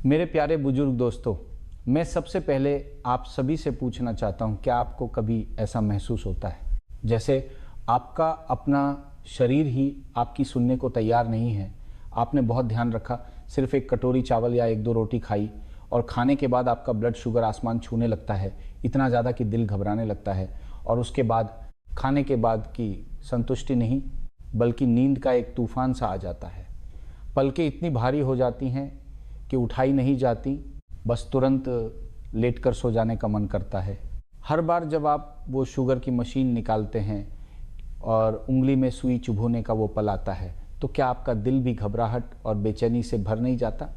मेरे प्यारे बुजुर्ग दोस्तों, मैं सबसे पहले आप सभी से पूछना चाहता हूं, क्या आपको कभी ऐसा महसूस होता है जैसे आपका अपना शरीर ही आपकी सुनने को तैयार नहीं है। आपने बहुत ध्यान रखा, सिर्फ एक कटोरी चावल या एक दो रोटी खाई और खाने के बाद आपका ब्लड शुगर आसमान छूने लगता है, इतना ज़्यादा कि दिल घबराने लगता है। और उसके बाद खाने के बाद की संतुष्टि नहीं बल्कि नींद का एक तूफान सा आ जाता है। पलकें इतनी भारी हो जाती हैं कि उठाई नहीं जाती, बस तुरंत लेटकर सो जाने का मन करता है। हर बार जब आप वो शुगर की मशीन निकालते हैं और उंगली में सुई चुभोने का वो पल आता है, तो क्या आपका दिल भी घबराहट और बेचैनी से भर नहीं जाता?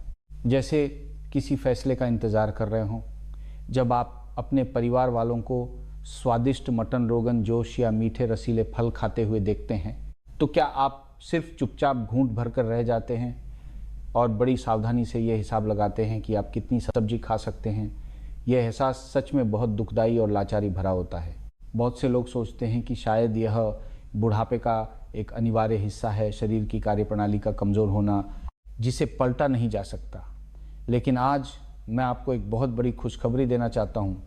जैसे किसी फैसले का इंतज़ार कर रहे हों। जब आप अपने परिवार वालों को स्वादिष्ट मटन रोगन जोश या मीठे रसीले फल खाते हुए देखते हैं, तो क्या आप सिर्फ चुपचाप घूंट भर कर रह जाते हैं और बड़ी सावधानी से ये हिसाब लगाते हैं कि आप कितनी सब्जी खा सकते हैं? यह एहसास सच में बहुत दुखदाई और लाचारी भरा होता है। बहुत से लोग सोचते हैं कि शायद यह बुढ़ापे का एक अनिवार्य हिस्सा है, शरीर की कार्यप्रणाली का कमज़ोर होना जिसे पलटा नहीं जा सकता। लेकिन आज मैं आपको एक बहुत बड़ी खुशखबरी देना चाहता हूँ।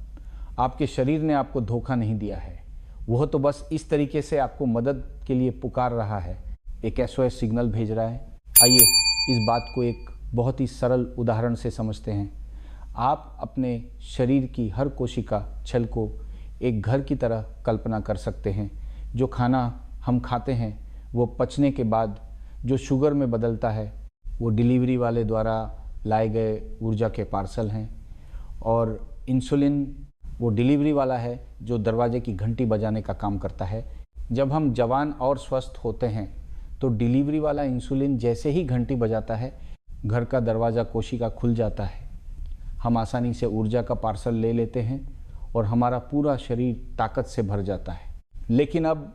आपके शरीर ने आपको धोखा नहीं दिया है, वह तो बस इस तरीके से आपको मदद के लिए पुकार रहा है, एक SOS सिग्नल भेज रहा है। आइए इस बात को एक बहुत ही सरल उदाहरण से समझते हैं। आप अपने शरीर की हर कोशिका छल को एक घर की तरह कल्पना कर सकते हैं। जो खाना हम खाते हैं वो पचने के बाद जो शुगर में बदलता है, वो डिलीवरी वाले द्वारा लाए गए ऊर्जा के पार्सल हैं। और इंसुलिन वो डिलीवरी वाला है जो दरवाजे की घंटी बजाने का काम करता है। जब हम जवान और स्वस्थ होते हैं तो डिलीवरी वाला इंसुलिन जैसे ही घंटी बजाता है, घर का दरवाज़ा कोशिका खुल जाता है। हम आसानी से ऊर्जा का पार्सल ले लेते हैं और हमारा पूरा शरीर ताकत से भर जाता है। लेकिन अब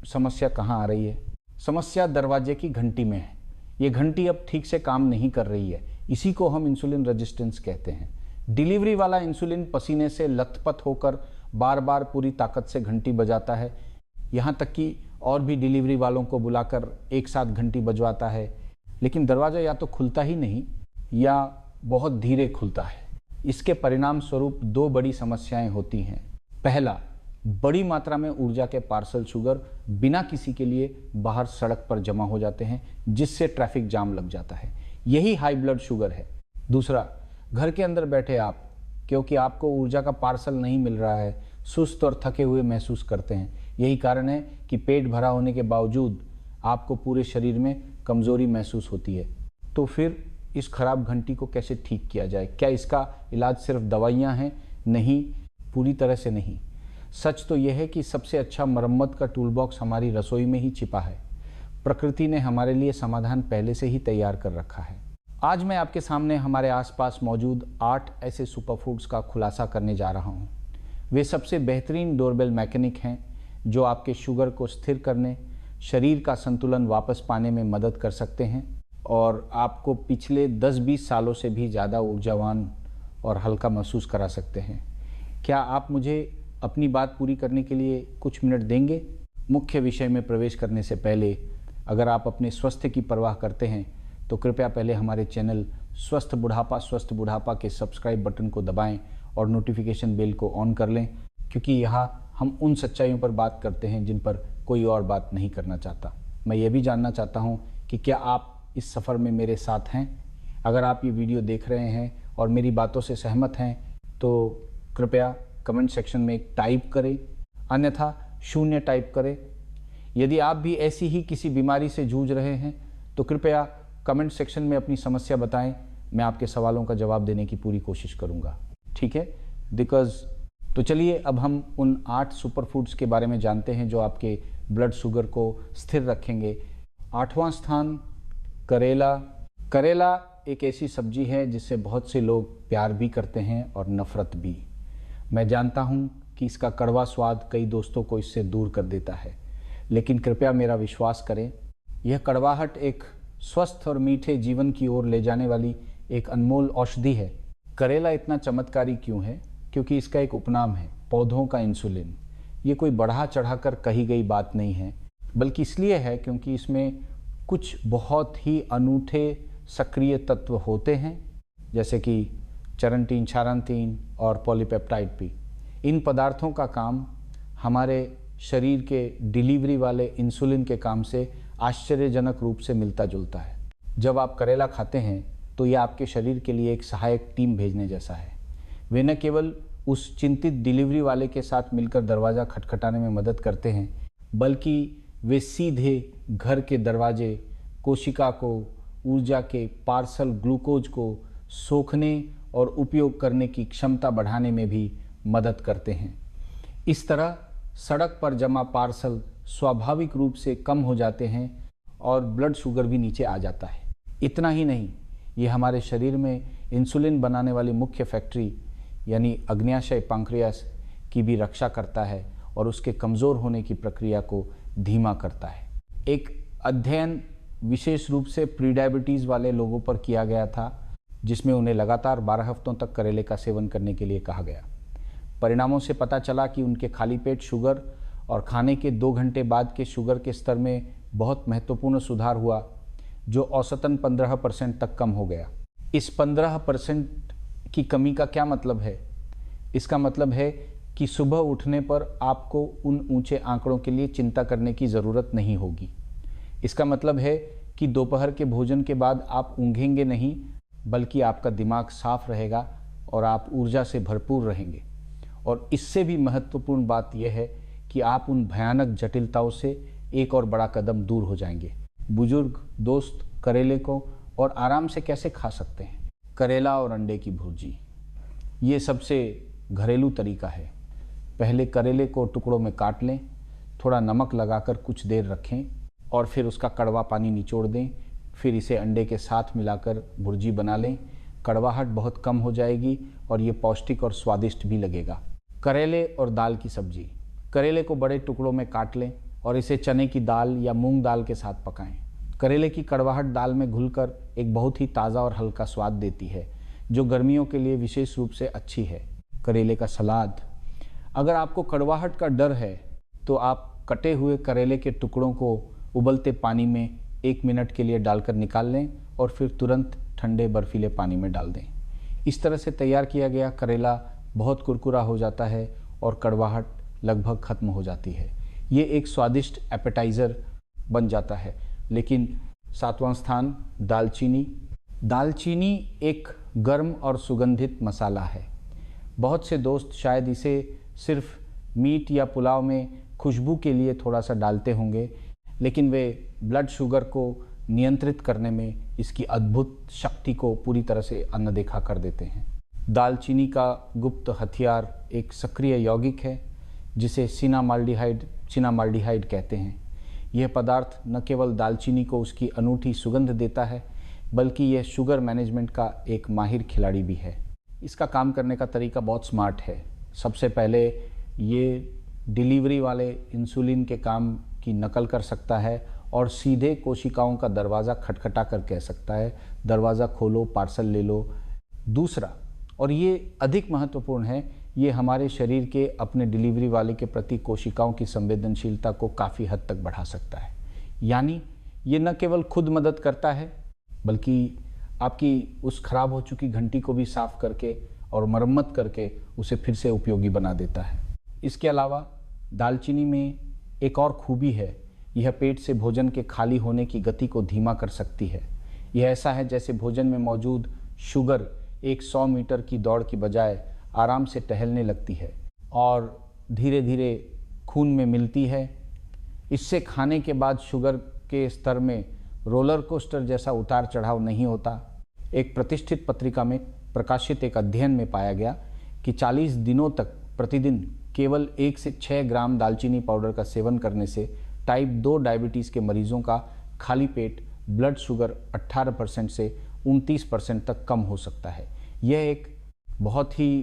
समस्या कहाँ आ रही है? समस्या दरवाजे की घंटी में है। ये घंटी अब ठीक से काम नहीं कर रही है, इसी को हम इंसुलिन रेजिस्टेंस कहते हैं। डिलीवरी वाला इंसुलिन पसीने से लथपथ होकर बार बार पूरी ताकत से घंटी बजाता है, यहाँ तक कि और भी डिलीवरी वालों को बुलाकर एक साथ घंटी बजवाता है। लेकिन दरवाज़ा या तो खुलता ही नहीं या बहुत धीरे खुलता है। इसके परिणाम स्वरूप दो बड़ी समस्याएं होती हैं। पहला, बड़ी मात्रा में ऊर्जा के पार्सल शुगर बिना किसी के लिए बाहर सड़क पर जमा हो जाते हैं, जिससे ट्रैफिक जाम लग जाता है। यही हाई ब्लड शुगर है। दूसरा, घर के अंदर बैठे आप, क्योंकि आपको ऊर्जा का पार्सल नहीं मिल रहा है, सुस्त और थके हुए महसूस करते हैं। यही कारण है कि पेट भरा होने के बावजूद आपको पूरे शरीर में कमज़ोरी महसूस होती है। तो फिर इस खराब घंटी को कैसे ठीक किया जाए? क्या इसका इलाज सिर्फ दवाइयाँ हैं? नहीं, पूरी तरह से नहीं। सच तो यह है कि सबसे अच्छा मरम्मत का टूल बॉक्स हमारी रसोई में ही छिपा है। प्रकृति ने हमारे लिए समाधान पहले से ही तैयार कर रखा है। आज मैं आपके सामने हमारे आसपास मौजूद 8 ऐसे सुपरफूड्स का खुलासा करने जा रहा हूँ। वे सबसे बेहतरीन डोरबेल मैकेनिक हैं जो आपके शुगर को स्थिर करने, शरीर का संतुलन वापस पाने में मदद कर सकते हैं और आपको पिछले 10-20 सालों से भी ज़्यादा ऊर्जावान और हल्का महसूस करा सकते हैं। क्या आप मुझे अपनी बात पूरी करने के लिए कुछ मिनट देंगे? मुख्य विषय में प्रवेश करने से पहले, अगर आप अपने स्वास्थ्य की परवाह करते हैं तो कृपया पहले हमारे चैनल स्वस्थ बुढ़ापा के सब्सक्राइब बटन को दबाएं और नोटिफिकेशन बेल को ऑन कर लें, क्योंकि यहाँ हम उन सच्चाइयों पर बात करते हैं जिन पर कोई और बात नहीं करना चाहता। मैं ये भी जानना चाहता हूँ कि क्या आप इस सफ़र में मेरे साथ हैं? अगर आप ये वीडियो देख रहे हैं और मेरी बातों से सहमत हैं तो कृपया कमेंट सेक्शन में एक टाइप करें, अन्यथा 0 टाइप करें। यदि आप भी ऐसी ही किसी बीमारी से जूझ रहे हैं तो कृपया कमेंट सेक्शन में अपनी समस्या बताएं। मैं आपके सवालों का जवाब देने की पूरी कोशिश करूंगा, ठीक है? तो चलिए अब हम उन 8 सुपरफूड्स के बारे में जानते हैं जो आपके ब्लड शुगर को स्थिर रखेंगे। 8वां स्थान, करेला। करेला एक ऐसी सब्जी है जिससे बहुत से लोग प्यार भी करते हैं और नफ़रत भी। मैं जानता हूँ कि इसका कड़वा स्वाद कई दोस्तों को इससे दूर कर देता है, लेकिन कृपया मेरा विश्वास करें, यह कड़वाहट एक स्वस्थ और मीठे जीवन की ओर ले जाने वाली एक अनमोल औषधि है। करेला इतना चमत्कारी क्यों है? क्योंकि इसका एक उपनाम है, पौधों का इंसुलिन। ये कोई बढ़ा चढ़ाकर कही गई बात नहीं है, बल्कि इसलिए है क्योंकि इसमें कुछ बहुत ही अनूठे सक्रिय तत्व होते हैं जैसे कि चरंटीन, क्षारंटीन और पॉलीपेप्टाइड भी। इन पदार्थों का काम हमारे शरीर के डिलीवरी वाले इंसुलिन के काम से आश्चर्यजनक रूप से मिलता जुलता है। जब आप करेला खाते हैं तो यह आपके शरीर के लिए एक सहायक टीम भेजने जैसा है। वे न केवल उस चिंतित डिलीवरी वाले के साथ मिलकर दरवाज़ा खटखटाने में मदद करते हैं, बल्कि वे सीधे घर के दरवाजे, कोशिका को ऊर्जा के पार्सल ग्लूकोज को सोखने और उपयोग करने की क्षमता बढ़ाने में भी मदद करते हैं। इस तरह सड़क पर जमा पार्सल स्वाभाविक रूप से कम हो जाते हैं और ब्लड शुगर भी नीचे आ जाता है। इतना ही नहीं, ये हमारे शरीर में इंसुलिन बनाने वाली मुख्य फैक्ट्री यानी अग्न्याशय पांक्रियास की भी रक्षा करता है और उसके कमज़ोर होने की प्रक्रिया को धीमा करता है। एक अध्ययन विशेष रूप से प्री डायबिटीज़ वाले लोगों पर किया गया था, जिसमें उन्हें लगातार 12 हफ्तों तक करेले का सेवन करने के लिए कहा गया। परिणामों से पता चला कि उनके खाली पेट शुगर और खाने के 2 घंटे बाद के शुगर के स्तर में बहुत महत्वपूर्ण सुधार हुआ, जो औसतन 15% तक कम हो गया। इस 15% की कमी का क्या मतलब है? इसका मतलब है कि सुबह उठने पर आपको उन ऊंचे आंकड़ों के लिए चिंता करने की ज़रूरत नहीं होगी। इसका मतलब है कि दोपहर के भोजन के बाद आप ऊँघेंगे नहीं, बल्कि आपका दिमाग साफ रहेगा और आप ऊर्जा से भरपूर रहेंगे। और इससे भी महत्वपूर्ण बात यह है कि आप उन भयानक जटिलताओं से एक और बड़ा कदम दूर हो जाएंगे। बुजुर्ग दोस्त करेले को और आराम से कैसे खा सकते हैं? करेला और अंडे की भुर्जी, ये सबसे घरेलू तरीका है। पहले करेले को टुकड़ों में काट लें, थोड़ा नमक लगाकर कुछ देर रखें और फिर उसका कड़वा पानी निचोड़ दें। फिर इसे अंडे के साथ मिलाकर भुर्जी बना लें। कड़वाहट बहुत कम हो जाएगी और ये पौष्टिक और स्वादिष्ट भी लगेगा। करेले और दाल की सब्जी, करेले को बड़े टुकड़ों में काट लें और इसे चने की दाल या मूंग दाल के साथ पकाएं। करेले की कड़वाहट दाल में घुलकर एक बहुत ही ताज़ा और हल्का स्वाद देती है, जो गर्मियों के लिए विशेष रूप से अच्छी है। करेले का सलाद, अगर आपको कड़वाहट का डर है तो आप कटे हुए करेले के टुकड़ों को उबलते पानी में 1 मिनट के लिए डालकर निकाल लें और फिर तुरंत ठंडे बर्फीले पानी में डाल दें। इस तरह से तैयार किया गया करेला बहुत कुरकुरा हो जाता है और कड़वाहट लगभग खत्म हो जाती है। ये एक स्वादिष्ट एपेटाइज़र बन जाता है। लेकिन 7वां स्थान, दालचीनी। दालचीनी एक गर्म और सुगंधित मसाला है। बहुत से दोस्त शायद इसे सिर्फ मीट या पुलाव में खुशबू के लिए थोड़ा सा डालते होंगे, लेकिन वे ब्लड शुगर को नियंत्रित करने में इसकी अद्भुत शक्ति को पूरी तरह से अनदेखा कर देते हैं। दालचीनी का गुप्त हथियार एक सक्रिय यौगिक है जिसे सिनामाल्डिहाइड कहते हैं। यह पदार्थ न केवल दालचीनी को उसकी अनूठी सुगंध देता है, बल्कि यह शुगर मैनेजमेंट का एक माहिर खिलाड़ी भी है। इसका काम करने का तरीका बहुत स्मार्ट है। सबसे पहले ये डिलीवरी वाले इंसुलिन के काम की नकल कर सकता है और सीधे कोशिकाओं का दरवाज़ा खटखटा कर कह सकता है, दरवाज़ा खोलो, पार्सल ले लो। दूसरा, और ये अधिक महत्वपूर्ण है, ये हमारे शरीर के अपने डिलीवरी वाले के प्रति कोशिकाओं की संवेदनशीलता को काफ़ी हद तक बढ़ा सकता है। यानी ये न केवल खुद मदद करता है, बल्कि आपकी उस खराब हो चुकी घंटी को भी साफ करके और मरम्मत करके उसे फिर से उपयोगी बना देता है। इसके अलावा दालचीनी में एक और खूबी है, यह पेट से भोजन के खाली होने की गति को धीमा कर सकती है। यह ऐसा है जैसे भोजन में मौजूद शुगर एक 100 मीटर की दौड़ की बजाय आराम से टहलने लगती है और धीरे धीरे खून में मिलती है। इससे खाने के बाद शुगर के स्तर में रोलर कोस्टर जैसा उतार चढ़ाव नहीं होता। एक प्रतिष्ठित पत्रिका में प्रकाशित एक अध्ययन में पाया गया कि 40 दिनों तक प्रतिदिन केवल 1 से 6 ग्राम दालचीनी पाउडर का सेवन करने से टाइप 2 डायबिटीज़ के मरीजों का खाली पेट ब्लड शुगर 18% से 29% तक कम हो सकता है। यह एक बहुत ही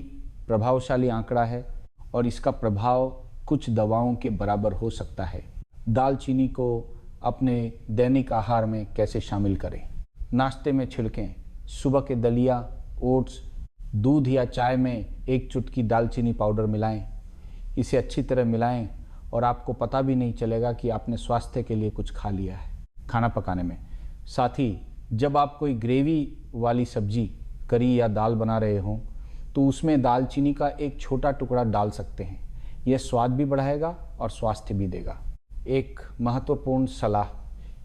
प्रभावशाली आंकड़ा है और इसका प्रभाव कुछ दवाओं के बराबर हो सकता है। दालचीनी को अपने दैनिक आहार में कैसे शामिल करें? नाश्ते में छिड़कें। सुबह के दलिया, ओट्स, दूध या चाय में 1 चुटकी दालचीनी पाउडर मिलाएं। इसे अच्छी तरह मिलाएं और आपको पता भी नहीं चलेगा कि आपने स्वास्थ्य के लिए कुछ खा लिया है। खाना पकाने में साथ ही जब आप कोई ग्रेवी वाली सब्जी करी या दाल बना रहे हों तो उसमें दालचीनी का एक छोटा टुकड़ा डाल सकते हैं। यह स्वाद भी बढ़ाएगा और स्वास्थ्य भी देगा। एक महत्वपूर्ण सलाह,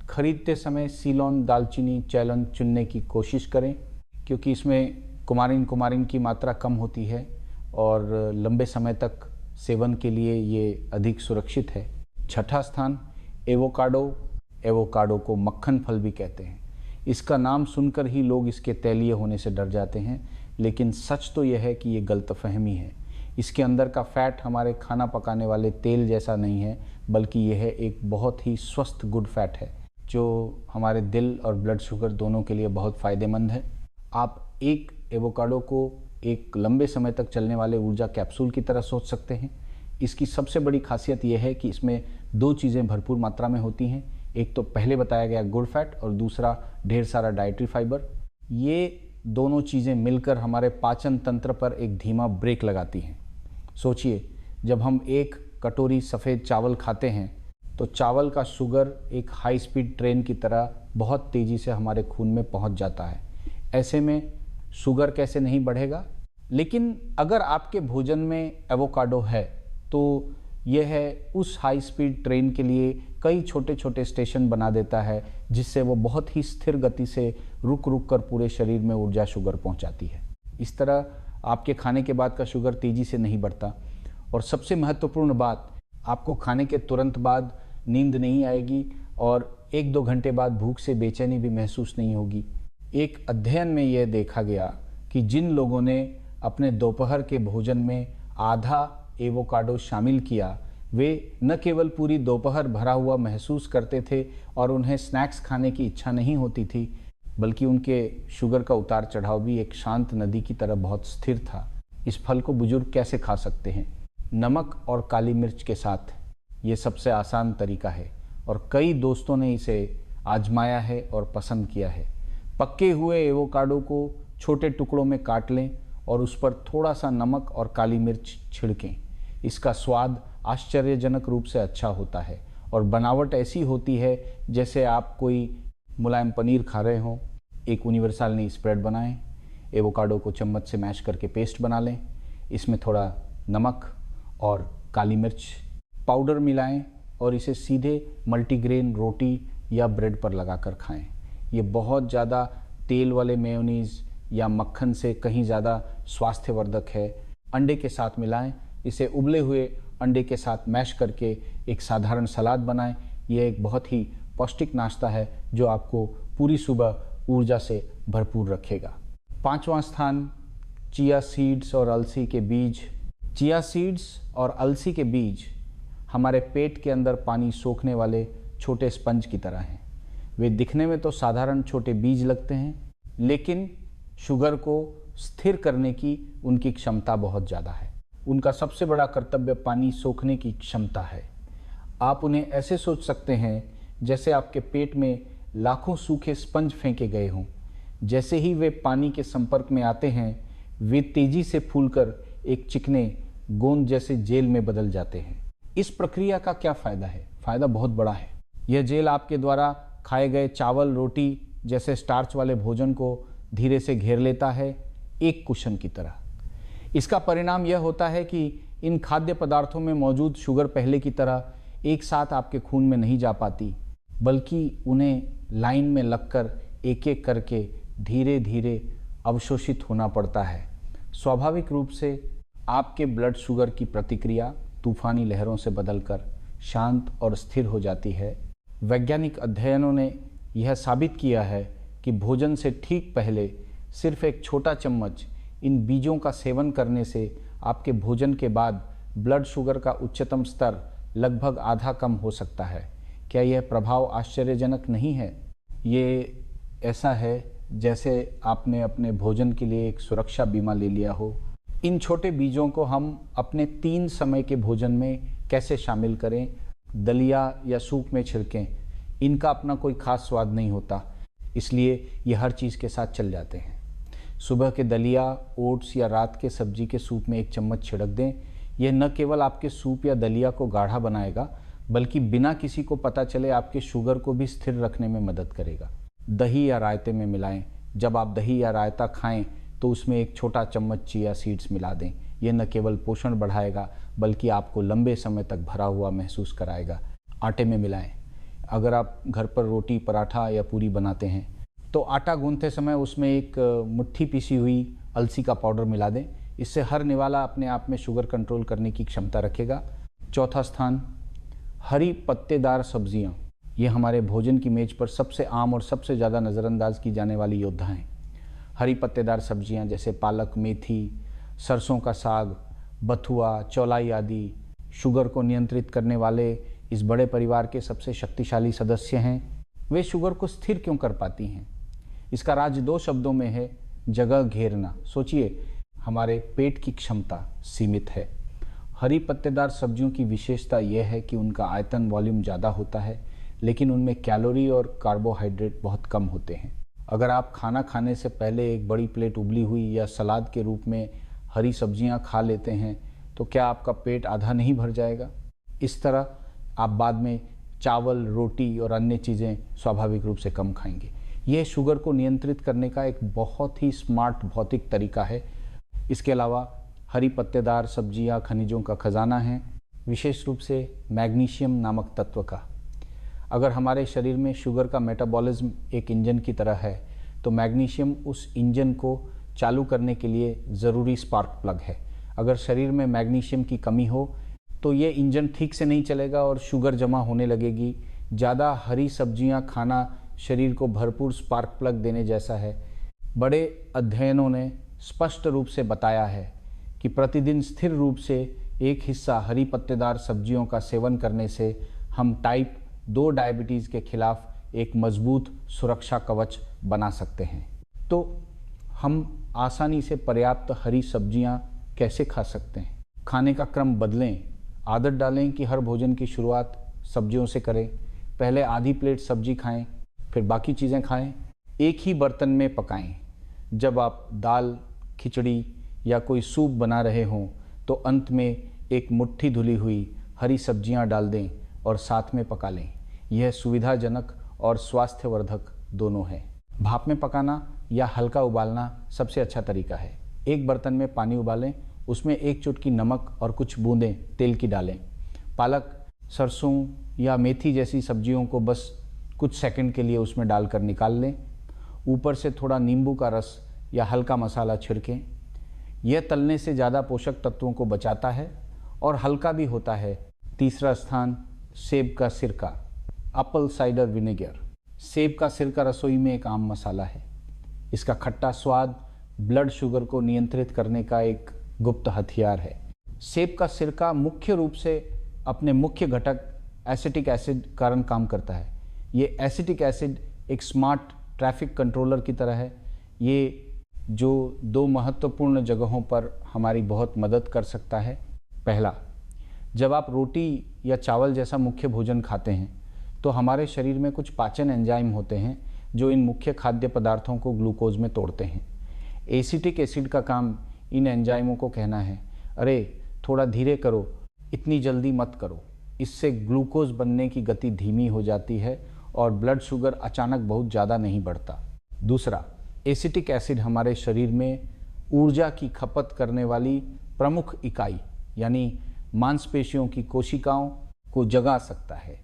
खरीदते समय सीलोन दालचीनी चैलन चुनने की कोशिश करें, क्योंकि इसमें कुमारिन की मात्रा कम होती है और लंबे समय तक सेवन के लिए ये अधिक सुरक्षित है। छठा स्थान, एवोकाडो को मक्खन फल भी कहते हैं। इसका नाम सुनकर ही लोग इसके तैलीय होने से डर जाते हैं, लेकिन सच तो यह है कि ये गलतफहमी है। इसके अंदर का फैट हमारे खाना पकाने वाले तेल जैसा नहीं है, बल्कि यह एक बहुत ही स्वस्थ गुड फैट है जो हमारे दिल और ब्लड शुगर दोनों के लिए बहुत फ़ायदेमंद है। आप एक एवोकाडो को एक लंबे समय तक चलने वाले ऊर्जा कैप्सूल की तरह सोच सकते हैं। इसकी सबसे बड़ी खासियत यह है कि इसमें दो चीज़ें भरपूर मात्रा में होती हैं। एक तो पहले बताया गया गुड फैट और दूसरा ढेर सारा डाइटरी फाइबर। ये दोनों चीज़ें मिलकर हमारे पाचन तंत्र पर एक धीमा ब्रेक लगाती हैं। सोचिए, जब हम एक कटोरी सफ़ेद चावल खाते हैं तो चावल का शुगर एक हाई स्पीड ट्रेन की तरह बहुत तेज़ी से हमारे खून में पहुंच जाता है। ऐसे में शुगर कैसे नहीं बढ़ेगा? लेकिन अगर आपके भोजन में एवोकाडो है तो यह है उस हाई स्पीड ट्रेन के लिए कई छोटे छोटे स्टेशन बना देता है, जिससे वो बहुत ही स्थिर गति से रुक रुक कर पूरे शरीर में ऊर्जा शुगर पहुंचाती है। इस तरह आपके खाने के बाद का शुगर तेज़ी से नहीं बढ़ता। और सबसे महत्वपूर्ण बात, आपको खाने के तुरंत बाद नींद नहीं आएगी और 1-2 घंटे बाद भूख से बेचैनी भी महसूस नहीं होगी। एक अध्ययन में यह देखा गया कि जिन लोगों ने अपने दोपहर के भोजन में आधा एवोकाडो शामिल किया, वे न केवल पूरी दोपहर भरा हुआ महसूस करते थे और उन्हें स्नैक्स खाने की इच्छा नहीं होती थी, बल्कि उनके शुगर का उतार चढ़ाव भी एक शांत नदी की तरह बहुत स्थिर था। इस फल को बुजुर्ग कैसे खा सकते हैं? नमक और काली मिर्च के साथ। ये सबसे आसान तरीका है और कई दोस्तों ने इसे आजमाया है और पसंद किया है। पके हुए एवोकाडो को छोटे टुकड़ों में काट लें और उस पर थोड़ा सा नमक और काली मिर्च छिड़कें। इसका स्वाद आश्चर्यजनक रूप से अच्छा होता है और बनावट ऐसी होती है जैसे आप कोई मुलायम पनीर खा रहे हों। एक यूनिवर्सल स्प्रेड बनाएं, एवोकाडो को चम्मच से मैश करके पेस्ट बना लें, इसमें थोड़ा नमक और काली मिर्च पाउडर मिलाएं और इसे सीधे मल्टीग्रेन रोटी या ब्रेड पर लगाकर खाएं। ये बहुत ज़्यादा तेल वाले मेयोनीज़ या मक्खन से कहीं ज़्यादा स्वास्थ्यवर्धक है। अंडे के साथ मिलाएं, इसे उबले हुए अंडे के साथ मैश करके एक साधारण सलाद बनाएं। यह एक बहुत ही पौष्टिक नाश्ता है जो आपको पूरी सुबह ऊर्जा से भरपूर रखेगा। 5वां स्थान, चिया सीड्स और अलसी के बीज। चिया सीड्स और अलसी के बीज हमारे पेट के अंदर पानी सोखने वाले छोटे स्पंज की तरह हैं। वे दिखने में तो साधारण छोटे बीज लगते हैं, लेकिन शुगर को स्थिर करने की उनकी क्षमता बहुत ज़्यादा है। उनका सबसे बड़ा कर्तव्य पानी सोखने की क्षमता है। आप उन्हें ऐसे सोच सकते हैं जैसे आपके पेट में लाखों सूखे स्पंज फेंके गए हों। जैसे ही वे पानी के संपर्क में आते हैं, वे तेजी से फूलकर एक चिकने गोंद जैसे जेल में बदल जाते हैं। इस प्रक्रिया का क्या फ़ायदा है? फ़ायदा बहुत बड़ा है। यह जेल आपके द्वारा खाए गए चावल, रोटी जैसे स्टार्च वाले भोजन को धीरे से घेर लेता है, एक कुशन की तरह। इसका परिणाम यह होता है कि इन खाद्य पदार्थों में मौजूद शुगर पहले की तरह एक साथ आपके खून में नहीं जा पाती, बल्कि उन्हें लाइन में लगकर एक एक करके धीरे धीरे अवशोषित होना पड़ता है। स्वाभाविक रूप से आपके ब्लड शुगर की प्रतिक्रिया तूफानी लहरों से बदलकर शांत और स्थिर हो जाती है। वैज्ञानिक अध्ययनों ने यह साबित किया है कि भोजन से ठीक पहले सिर्फ एक छोटा चम्मच इन बीजों का सेवन करने से आपके भोजन के बाद ब्लड शुगर का उच्चतम स्तर लगभग आधा कम हो सकता है। क्या यह प्रभाव आश्चर्यजनक नहीं है? ये ऐसा है जैसे आपने अपने भोजन के लिए एक सुरक्षा बीमा ले लिया हो। इन छोटे बीजों को हम अपने 3 समय के भोजन में कैसे शामिल करें? दलिया या सूप में छिड़कें। इनका अपना कोई खास स्वाद नहीं होता, इसलिए ये हर चीज़ के साथ चल जाते हैं। सुबह के दलिया, ओट्स या रात के सब्जी के सूप में 1 चम्मच छिड़क दें। यह न केवल आपके सूप या दलिया को गाढ़ा बनाएगा, बल्कि बिना किसी को पता चले आपके शुगर को भी स्थिर रखने में मदद करेगा। दही या रायते में मिलाएं। जब आप दही या रायता खाएं तो उसमें एक छोटा चम्मच चिया सीड्स मिला दें। यह न केवल पोषण बढ़ाएगा बल्कि आपको लंबे समय तक भरा हुआ महसूस कराएगा। आटे में मिलाएं। अगर आप घर पर रोटी, पराठा या पूरी बनाते हैं तो आटा गूंथते समय उसमें एक मुट्ठी पीसी हुई अलसी का पाउडर मिला दें। इससे हर निवाला अपने आप में शुगर कंट्रोल करने की क्षमता रखेगा। चौथा स्थान, हरी पत्तेदार सब्जियां। ये हमारे भोजन की मेज पर सबसे आम और सबसे ज़्यादा नज़रअंदाज की जाने वाली योद्धा हैं। हरी पत्तेदार सब्जियां जैसे पालक, मेथी, सरसों का साग, बथुआ, चौलाई आदि शुगर को नियंत्रित करने वाले इस बड़े परिवार के सबसे शक्तिशाली सदस्य हैं। वे शुगर को स्थिर क्यों कर पाती हैं? इसका राज 2 शब्दों में है, जगह घेरना। सोचिए, हमारे पेट की क्षमता सीमित है। हरी पत्तेदार सब्जियों की विशेषता यह है कि उनका आयतन वॉल्यूम ज़्यादा होता है, लेकिन उनमें कैलोरी और कार्बोहाइड्रेट बहुत कम होते हैं। अगर आप खाना खाने से पहले एक बड़ी प्लेट उबली हुई या सलाद के रूप में हरी सब्जियां खा लेते हैं तो क्या आपका पेट आधा नहीं भर जाएगा? इस तरह आप बाद में चावल, रोटी और अन्य चीज़ें स्वाभाविक रूप से कम खाएंगे। यह शुगर को नियंत्रित करने का एक बहुत ही स्मार्ट भौतिक तरीका है। इसके अलावा हरी पत्तेदार सब्जियां खनिजों का खजाना हैं, विशेष रूप से मैग्नीशियम नामक तत्व का। अगर हमारे शरीर में शुगर का मेटाबॉलिज्म एक इंजन की तरह है तो मैग्नीशियम उस इंजन को चालू करने के लिए ज़रूरी स्पार्क प्लग है। अगर शरीर में मैग्नीशियम की कमी हो तो ये इंजन ठीक से नहीं चलेगा और शुगर जमा होने लगेगी। ज़्यादा हरी सब्जियां खाना शरीर को भरपूर स्पार्क प्लग देने जैसा है। बड़े अध्ययनों ने स्पष्ट रूप से बताया है कि प्रतिदिन स्थिर रूप से एक हिस्सा हरी पत्तेदार सब्जियों का सेवन करने से हम टाइप 2 डायबिटीज़ के खिलाफ एक मजबूत सुरक्षा कवच बना सकते हैं। तो हम आसानी से पर्याप्त हरी सब्जियां कैसे खा सकते हैं? खाने का क्रम बदलें। आदत डालें कि हर भोजन की शुरुआत सब्जियों से करें। पहले आधी प्लेट सब्जी खाएं, फिर बाकी चीज़ें खाएं। एक ही बर्तन में पकाएं। जब आप दाल, खिचड़ी या कोई सूप बना रहे हों तो अंत में एक मुट्ठी धुली हुई हरी सब्जियां डाल दें और साथ में पका लें। यह सुविधाजनक और स्वास्थ्यवर्धक दोनों है। भाप में पकाना या हल्का उबालना सबसे अच्छा तरीका है। एक बर्तन में पानी उबालें, उसमें 1 चुटकी नमक और कुछ बूंदें तेल की डालें। पालक, सरसों या मेथी जैसी सब्जियों को बस कुछ सेकंड के लिए उसमें डालकर निकाल लें। ऊपर से थोड़ा नींबू का रस या हल्का मसाला छिड़कें। यह तलने से ज़्यादा पोषक तत्वों को बचाता है और हल्का भी होता है। तीसरा स्थान, सेब का सिरका, एप्पल साइडर विनेगर। सेब का सिरका रसोई में एक आम मसाला है। इसका खट्टा स्वाद ब्लड शुगर को नियंत्रित करने का एक गुप्त हथियार है। सेब का सिरका मुख्य रूप से अपने मुख्य घटक एसिटिक एसिड कारण काम करता है। ये एसिटिक एसिड एक स्मार्ट ट्रैफिक कंट्रोलर की तरह है। ये जो 2 महत्वपूर्ण जगहों पर हमारी बहुत मदद कर सकता है। पहला, जब आप रोटी या चावल जैसा मुख्य भोजन खाते हैं तो हमारे शरीर में कुछ पाचन एंजाइम होते हैं जो इन मुख्य खाद्य पदार्थों को ग्लूकोज में तोड़ते हैं। एसिटिक एसिड का काम इन एंजाइमों को कहना है, अरे थोड़ा धीरे करो, इतनी जल्दी मत करो। इससे ग्लूकोज बनने की गति धीमी हो जाती है और ब्लड शुगर अचानक बहुत ज़्यादा नहीं बढ़ता। दूसरा, एसिटिक एसिड हमारे शरीर में ऊर्जा की खपत करने वाली प्रमुख इकाई यानी मांसपेशियों की कोशिकाओं को जगा सकता है।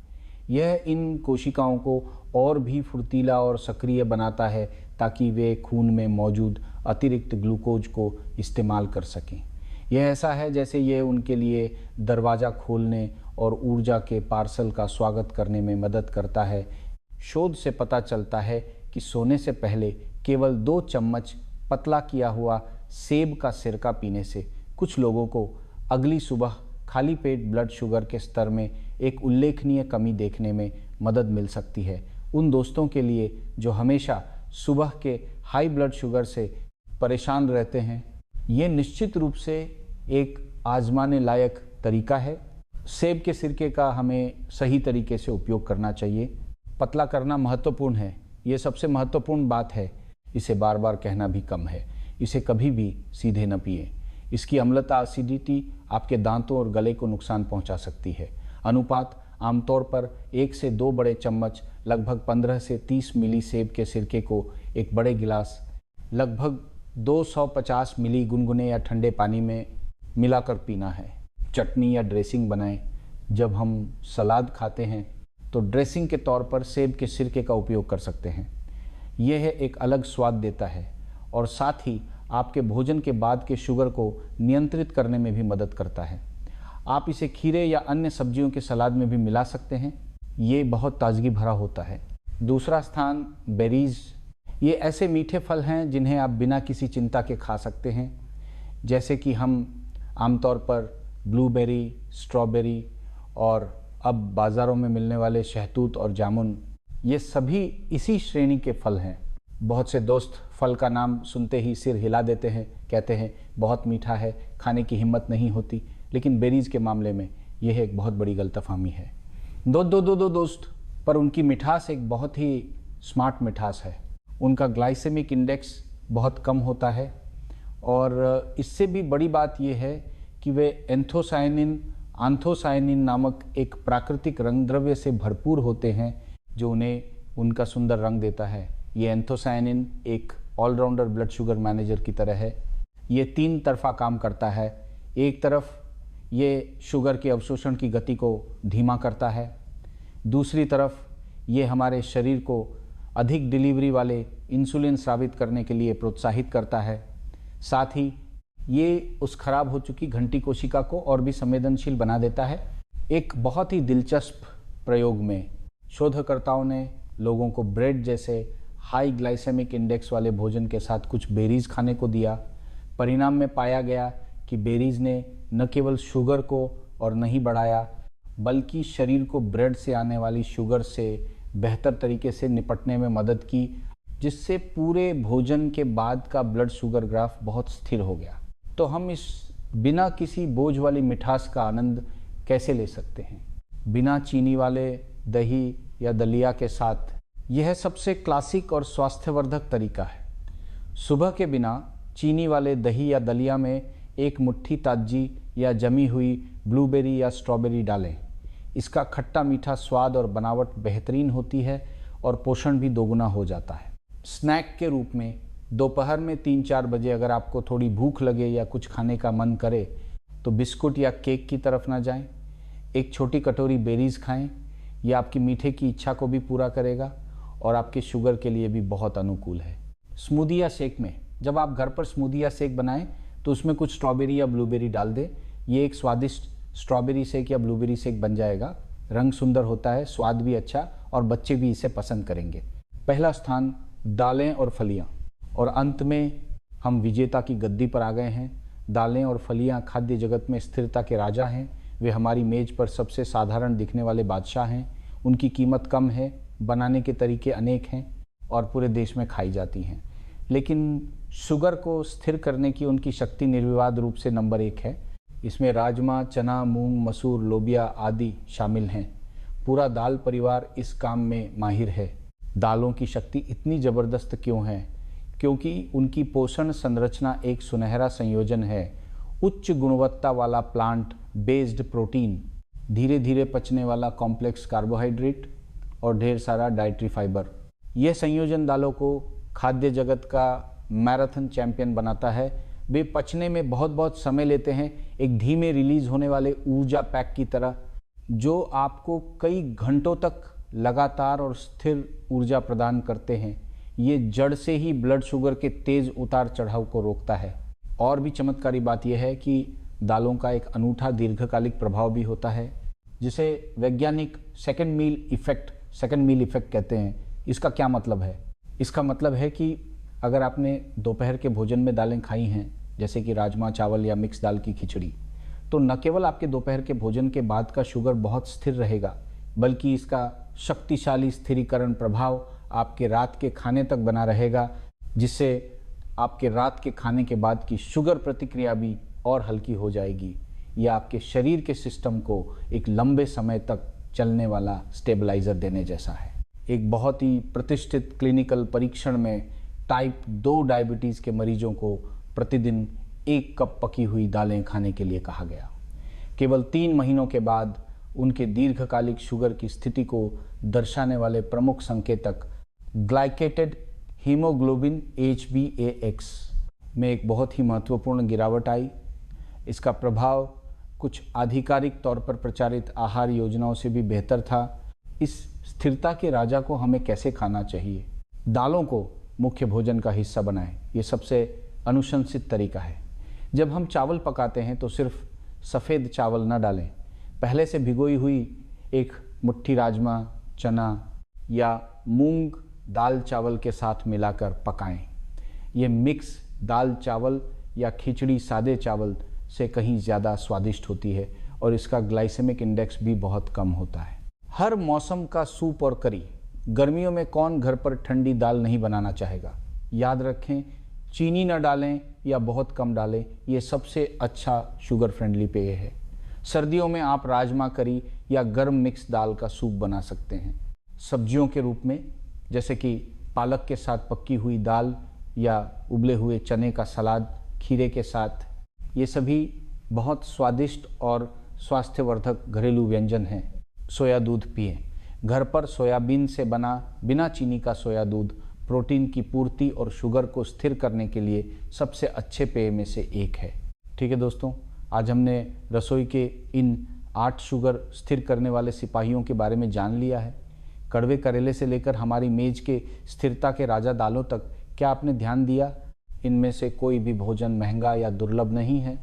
यह इन कोशिकाओं को और भी फुर्तीला और सक्रिय बनाता है ताकि वे खून में मौजूद अतिरिक्त ग्लूकोज को इस्तेमाल कर सकें। यह ऐसा है जैसे ये उनके लिए दरवाज़ा खोलने और ऊर्जा के पार्सल का स्वागत करने में मदद करता है। शोध से पता चलता है कि सोने से पहले केवल 2 चम्मच पतला किया हुआ सेब का सिरका पीने से कुछ लोगों को अगली सुबह खाली पेट ब्लड शुगर के स्तर में एक उल्लेखनीय कमी देखने में मदद मिल सकती है। उन दोस्तों के लिए जो हमेशा सुबह के हाई ब्लड शुगर से परेशान रहते हैं, ये निश्चित रूप से एक आजमाने लायक तरीका है। सेब के सिरके का हमें सही तरीके से उपयोग करना चाहिए। पतला करना महत्वपूर्ण है, ये सबसे महत्वपूर्ण बात है। इसे बार बार कहना भी कम है। इसे कभी भी सीधे न पिएं। इसकी अम्लता, एसिडिटी आपके दांतों और गले को नुकसान पहुंचा सकती है। अनुपात आमतौर पर 1 से 2 बड़े चम्मच लगभग 15 से 30 मिली सेब के सिरके को एक बड़े गिलास लगभग 250 मिली गुनगुने या ठंडे पानी में मिलाकर पीना है। चटनी या ड्रेसिंग बनाएं। जब हम सलाद खाते हैं तो ड्रेसिंग के तौर पर सेब के सिरके का उपयोग कर सकते हैं। यह एक अलग स्वाद देता है और साथ ही आपके भोजन के बाद के शुगर को नियंत्रित करने में भी मदद करता है। आप इसे खीरे या अन्य सब्जियों के सलाद में भी मिला सकते हैं। ये बहुत ताजगी भरा होता है। दूसरा स्थान बेरीज। ये ऐसे मीठे फल हैं जिन्हें आप बिना किसी चिंता के खा सकते हैं, जैसे कि हम आमतौर पर ब्लूबेरी, स्ट्रॉबेरी और अब बाज़ारों में मिलने वाले शहतूत और जामुन, ये सभी इसी श्रेणी के फल हैं। बहुत से दोस्त फल का नाम सुनते ही सिर हिला देते हैं, कहते हैं बहुत मीठा है, खाने की हिम्मत नहीं होती। लेकिन बेरीज़ के मामले में यह एक बहुत बड़ी गलतफहमी है। दोस्त, पर उनकी मिठास एक बहुत ही स्मार्ट मिठास है। उनका ग्लाइसेमिक इंडेक्स बहुत कम होता है और इससे भी बड़ी बात यह है कि वे एंथोसायनिन नामक एक प्राकृतिक रंग द्रव्य से भरपूर होते हैं जो उन्हें उनका सुंदर रंग देता है। ये एंथोसायनिन एक ऑलराउंडर ब्लड शुगर मैनेजर की तरह है। ये 3 तरफा काम करता है। एक तरफ ये शुगर के अवशोषण की गति को धीमा करता है, दूसरी तरफ ये हमारे शरीर को अधिक डिलीवरी वाले इंसुलिन स्रावित करने के लिए प्रोत्साहित करता है। साथ ही ये उस खराब हो चुकी घंटी कोशिका को और भी संवेदनशील बना देता है। एक बहुत ही दिलचस्प प्रयोग में शोधकर्ताओं ने लोगों को ब्रेड जैसे हाई ग्लाइसेमिक इंडेक्स वाले भोजन के साथ कुछ बेरीज खाने को दिया। परिणाम में पाया गया कि बेरीज ने न केवल शुगर को और नहीं बढ़ाया, बल्कि शरीर को ब्रेड से आने वाली शुगर से बेहतर तरीके से निपटने में मदद की, जिससे पूरे भोजन के बाद का ब्लड शुगर ग्राफ बहुत स्थिर हो गया। तो हम इस बिना किसी बोझ वाली मिठास का आनंद कैसे ले सकते हैं? बिना चीनी वाले दही या दलिया के साथ। यह सबसे क्लासिक और स्वास्थ्यवर्धक तरीका है। सुबह के बिना चीनी वाले दही या दलिया में एक मुट्ठी ताजी या जमी हुई ब्लूबेरी या स्ट्रॉबेरी डालें। इसका खट्टा मीठा स्वाद और बनावट बेहतरीन होती है और पोषण भी दोगुना हो जाता है। स्नैक के रूप में दोपहर में 3-4 बजे अगर आपको थोड़ी भूख लगे या कुछ खाने का मन करे तो बिस्कुट या केक की तरफ ना जाएं। एक छोटी कटोरी बेरीज खाएं। यह आपकी मीठे की इच्छा को भी पूरा करेगा और आपके शुगर के लिए भी बहुत अनुकूल है। स्मूदी या शेक में, जब आप घर पर स्मूदी या शेक बनाएं तो उसमें कुछ स्ट्रॉबेरी या ब्लूबेरी डाल दें। ये एक स्वादिष्ट स्ट्रॉबेरी शेक या ब्लूबेरी शेक बन जाएगा। रंग सुंदर होता है, स्वाद भी अच्छा, और बच्चे भी इसे पसंद करेंगे। पहला स्थान दालें और फलियां, और अंत में हम विजेता की गद्दी पर आ गए हैं। दालें और फलियां खाद्य जगत में स्थिरता के राजा हैं। वे हमारी मेज पर सबसे साधारण दिखने वाले बादशाह हैं। उनकी कीमत कम है, बनाने के तरीके अनेक हैं और पूरे देश में खाई जाती हैं। लेकिन शुगर को स्थिर करने की उनकी शक्ति निर्विवाद रूप से नंबर 1 है। इसमें राजमा, चना, मूंग, मसूर, लोबिया आदि शामिल हैं। पूरा दाल परिवार इस काम में माहिर है। दालों की शक्ति इतनी ज़बरदस्त क्यों है? क्योंकि उनकी पोषण संरचना एक सुनहरा संयोजन है। उच्च गुणवत्ता वाला प्लांट बेस्ड प्रोटीन, धीरे धीरे पचने वाला कॉम्प्लेक्स कार्बोहाइड्रेट और ढेर सारा डाइटरी फाइबर। यह संयोजन दालों को खाद्य जगत का मैराथन चैंपियन बनाता है। वे पचने में बहुत बहुत समय लेते हैं, एक धीमे रिलीज होने वाले ऊर्जा पैक की तरह, जो आपको कई घंटों तक लगातार और स्थिर ऊर्जा प्रदान करते हैं। ये जड़ से ही ब्लड शुगर के तेज उतार चढ़ाव को रोकता है। और भी चमत्कारी बात यह है कि दालों का एक अनूठा दीर्घकालिक प्रभाव भी होता है, जिसे वैज्ञानिक सेकंड मील इफेक्ट कहते हैं। इसका क्या मतलब है? इसका मतलब है कि अगर आपने दोपहर के भोजन में दालें खाई हैं, जैसे कि राजमा चावल या मिक्स दाल की खिचड़ी, तो न केवल आपके दोपहर के भोजन के बाद का शुगर बहुत स्थिर रहेगा, बल्कि इसका शक्तिशाली स्थिरीकरण प्रभाव आपके रात के खाने तक बना रहेगा, जिससे आपके रात के खाने के बाद की शुगर प्रतिक्रिया भी और हल्की हो जाएगी। यह आपके शरीर के सिस्टम को एक लंबे समय तक चलने वाला स्टेबलाइजर देने जैसा है। एक बहुत ही प्रतिष्ठित क्लिनिकल परीक्षण में टाइप 2 डायबिटीज़ के मरीजों को प्रतिदिन 1 कप पकी हुई दालें खाने के लिए कहा गया। केवल 3 महीनों के बाद उनके दीर्घकालिक शुगर की स्थिति को दर्शाने वाले प्रमुख संकेतक ग्लाइकेटेड हीमोग्लोबिन HbA1, में एक बहुत ही महत्वपूर्ण गिरावट आई। इसका प्रभाव कुछ आधिकारिक तौर पर प्रचारित आहार योजनाओं से भी बेहतर था। इस स्थिरता के राजा को हमें कैसे खाना चाहिए? दालों को मुख्य भोजन का हिस्सा बनाएं। ये सबसे अनुशंसित तरीका है। जब हम चावल पकाते हैं तो सिर्फ सफ़ेद चावल न डालें, पहले से भिगोई हुई एक मुट्ठी राजमा, चना या मूंग दाल चावल के साथ मिलाकर पकाएं। ये मिक्स दाल चावल या खिचड़ी सादे चावल से कहीं ज़्यादा स्वादिष्ट होती है और इसका ग्लाइसेमिक इंडेक्स भी बहुत कम होता है। हर मौसम का सूप और करी। गर्मियों में कौन घर पर ठंडी दाल नहीं बनाना चाहेगा? याद रखें, चीनी न डालें या बहुत कम डालें। ये सबसे अच्छा शुगर फ्रेंडली पेय है। सर्दियों में आप राजमा करी या गर्म मिक्स दाल का सूप बना सकते हैं। सब्जियों के रूप में जैसे कि पालक के साथ पक्की हुई दाल या उबले हुए चने का सलाद खीरे के साथ, ये सभी बहुत स्वादिष्ट और स्वास्थ्यवर्धक घरेलू व्यंजन हैं। सोया दूध पिएं। घर पर सोयाबीन से बना बिना चीनी का सोया दूध प्रोटीन की पूर्ति और शुगर को स्थिर करने के लिए सबसे अच्छे पेय में से एक है। ठीक है दोस्तों, आज हमने रसोई के इन 8 शुगर स्थिर करने वाले सिपाहियों के बारे में जान लिया है। कड़वे करेले से लेकर हमारी मेज के स्थिरता के राजा दालों तक, क्या आपने ध्यान दिया? इनमें से कोई भी भोजन महंगा या दुर्लभ नहीं है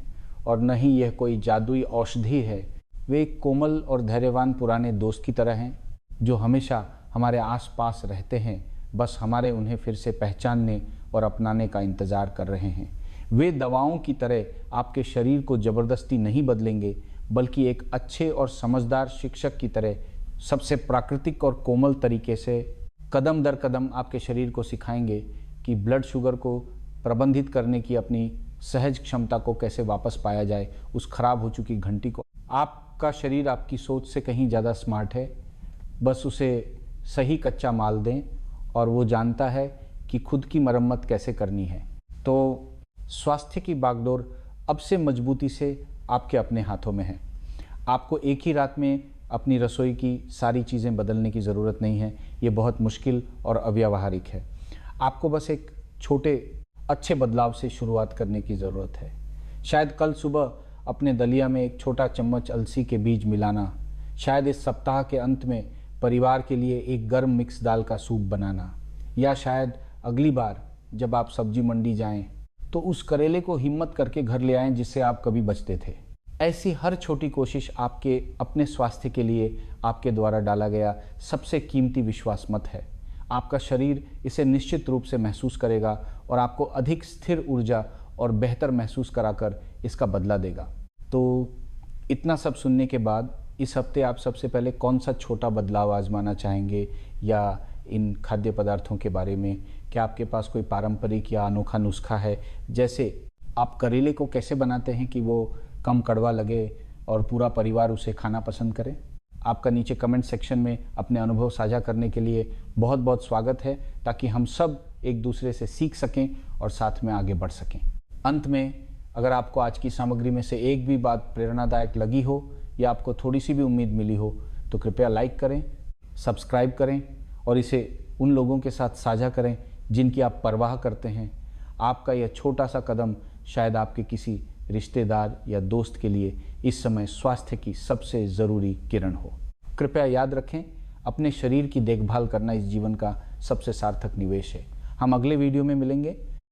और न ही यह कोई जादुई औषधि है। वे एक कोमल और धैर्यवान पुराने दोस्त की तरह हैं जो हमेशा हमारे आसपास रहते हैं, बस हमारे उन्हें फिर से पहचानने और अपनाने का इंतज़ार कर रहे हैं। वे दवाओं की तरह आपके शरीर को ज़बरदस्ती नहीं बदलेंगे, बल्कि एक अच्छे और समझदार शिक्षक की तरह सबसे प्राकृतिक और कोमल तरीके से कदम दर कदम आपके शरीर को सिखाएंगे कि ब्लड शुगर को प्रबंधित करने की अपनी सहज क्षमता को कैसे वापस पाया जाए, उस खराब हो चुकी घंटी को। आपका शरीर आपकी सोच से कहीं ज़्यादा स्मार्ट है, बस उसे सही कच्चा माल दें और वो जानता है कि खुद की मरम्मत कैसे करनी है। तो स्वास्थ्य की बागडोर अब से मजबूती से आपके अपने हाथों में है। आपको एक ही रात में अपनी रसोई की सारी चीज़ें बदलने की ज़रूरत नहीं है। ये बहुत मुश्किल और अव्यावहारिक है। आपको बस एक छोटे अच्छे बदलाव से शुरुआत करने की ज़रूरत है। शायद कल सुबह अपने दलिया में एक छोटा चम्मच अलसी के बीज मिलाना, शायद इस सप्ताह के अंत में परिवार के लिए एक गर्म मिक्स दाल का सूप बनाना, या शायद अगली बार जब आप सब्जी मंडी जाएं तो उस करेले को हिम्मत करके घर ले आएं जिससे आप कभी बचते थे। ऐसी हर छोटी कोशिश आपके अपने स्वास्थ्य के लिए आपके द्वारा डाला गया सबसे कीमती विश्वास मत है। आपका शरीर इसे निश्चित रूप से महसूस करेगा और आपको अधिक स्थिर ऊर्जा और बेहतर महसूस कराकर इसका बदला देगा। तो इतना सब सुनने के बाद इस हफ्ते आप सबसे पहले कौन सा छोटा बदलाव आजमाना चाहेंगे, या इन खाद्य पदार्थों के बारे में क्या आपके पास कोई पारंपरिक या अनोखा नुस्खा है? जैसे आप करेले को कैसे बनाते हैं कि वो कम कड़वा लगे और पूरा परिवार उसे खाना पसंद करे? आपका नीचे कमेंट सेक्शन में अपने अनुभव साझा करने के लिए बहुत बहुत स्वागत है, ताकि हम सब एक दूसरे से सीख सकें और साथ में आगे बढ़ सकें। अंत में, अगर आपको आज की सामग्री में से एक भी बात प्रेरणादायक लगी हो या आपको थोड़ी सी भी उम्मीद मिली हो तो कृपया लाइक करें, सब्सक्राइब करें और इसे उन लोगों के साथ साझा करें जिनकी आप परवाह करते हैं। आपका यह छोटा सा कदम शायद आपके किसी रिश्तेदार या दोस्त के लिए इस समय स्वास्थ्य की सबसे ज़रूरी किरण हो। कृपया याद रखें, अपने शरीर की देखभाल करना इस जीवन का सबसे सार्थक निवेश है। हम अगले वीडियो में मिलेंगे।